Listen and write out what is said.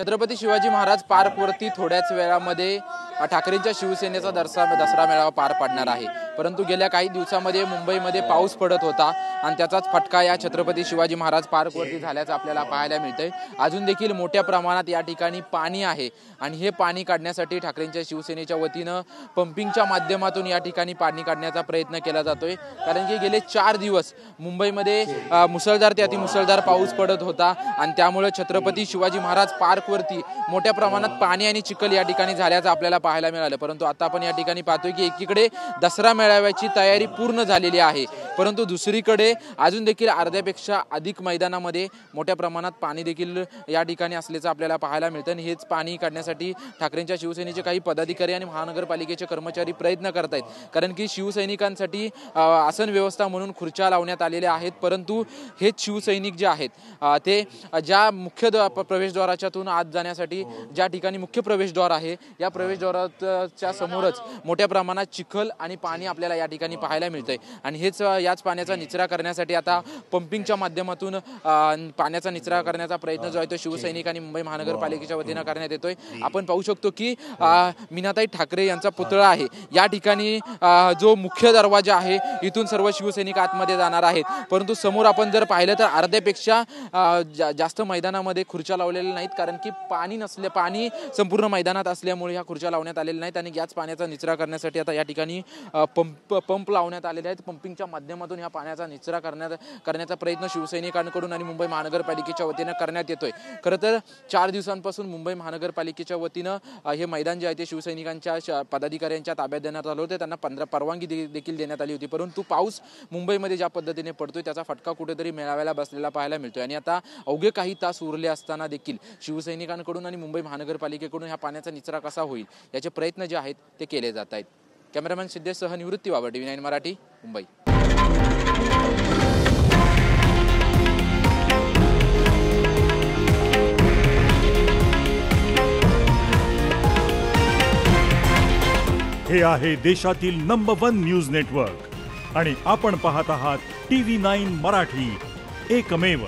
छत्रपती शिवाजी महाराज पार्कवरती थोड्याच वेळामध्ये ठाकरेंच्या शिवसेनेचा दसरा मेळावा पार पडणार आहे। परंतु गेल्या काही दिवसांमध्ये मुंबईमध्ये पाऊस पडत होता आणि त्याचाच फटका या छत्रपती शिवाजी महाराज पार्कवरती झाल्याचं आपल्याला पाहायला मिळतंय। अजून देखील मोठ्या प्रमाणात या ठिकाणी पाणी आहे आणि हे पाणी काढण्यासाठी ठाकरेंच्या शिवसेनेच्या वतीनं पंपिंगच्या माध्यमातून या ठिकाणी पाणी काढण्याचा प्रयत्न केला जातोय। कारण की गेले 4 दिवस मुंबईमध्ये मुसळधार ते अतिमुसळधार पाऊस पडत होता आणि त्यामुळे छत्रपती शिवाजी महाराज पार्कवरती मोठ्या प्रमाणात पाणी आणि चिखल या ठिकाणी झाल्याचं आपल्याला पाहायला मिळालं। परंतु आता आपण या ठिकाणी पाहतोय की एकीकडे दसरा मेळाव्याची तयारी पूर्ण झालेली आहे, परंतु दुसरीकडे अजून देखील अर्ध्यापेक्षा अधिक मैदानामध्ये मोठ्या प्रमाणात पाणी देखील या ठिकाणी असल्याचं आपल्याला पाहायला मिळतं। आणि हेच पाणी काढण्यासाठी ठाकरेंच्या शिवसेनेचे काही पदाधिकारी आणि महानगरपालिकेचे कर्मचारी प्रयत्न करत आहेत। कारण की शिवसैनिकांसाठी आसन व्यवस्था म्हणून खुर्च्या लावण्यात आलेल्या आहेत, परंतु हेच शिवसैनिक जे आहेत ते ज्या मुख्य प्रवेशद्वारातून आत जाण्यासाठी ज्या ठिकाणी मुख्य प्रवेशद्वार आहे या प्रवेशद्वाराच्या समोरच मोठ्या प्रमाणात चिखल आणि पाणी आपल्याला या ठिकाणी पाहायला मिळतंय। आणि याच पाण्याचा निचरा करण्यासाठी आता पंपिंगच्या माध्यमातून पाण्याचा निचरा करण्याचा प्रयत्न जो आहे तो शिवसैनिक आणि मुंबई महानगरपालिकेच्या वतीनं करण्यात येतोय। आपण पाहू शकतो की मीनाताई ठाकरे यांचा पुतळा आहे या ठिकाणी, जो मुख्य दरवाजा आहे इथून सर्व शिवसैनिक आतमध्ये जाणार आहेत। परंतु समोर आपण जर पाहिलं तर अर्ध्यापेक्षा जास्त मैदानामध्ये खुर्च्या लावलेल्या नाहीत, कारण की पाणी संपूर्ण मैदानात असल्यामुळे ह्या खुर्च्या लावण्यात आलेल्या नाहीत। आणि याच पाण्याचा निचरा करण्यासाठी आता या ठिकाणी पंप लावण्यात आलेले आहेत। पंपिंगच्या माध्यमातून या पाण्याचा निचरा करण्याचा प्रयत्न शिवसैनिकांकडून आणि मुंबई महानगरपालिकेच्या वतीनं करण्यात येतोय। खरं तर 4 दिवसांपासून मुंबई महानगरपालिकेच्या वतीनं हे मैदान जे आहे ते शिवसैनिकांच्या पदाधिकाऱ्यांच्या ताब्यात देण्यात आलं होतं। त्यांना परवानगी देखील देण्यात आली होती, परंतु पाऊस मुंबईमध्ये ज्या पद्धतीने पडतोय त्याचा फटका कुठेतरी मेळाव्याला बसलेला पाहायला मिळतोय। आणि आता अवघे काही तास उरले असताना देखील शिवसैनिकांकडून आणि मुंबई महानगरपालिकेकडून ह्या पाण्याचा निचरा कसा होईल याचे प्रयत्न जे आहेत ते केले जात आहेत। कॅमेरामॅन सिद्धेशसह निवृत्ती बाबर, TV9 मराठी, मुंबई। हे आहे देशातील नंबर 1 न्यूज नेटवर्क आणि आपण पाहत आहात TV9 मराठी, एकमेव।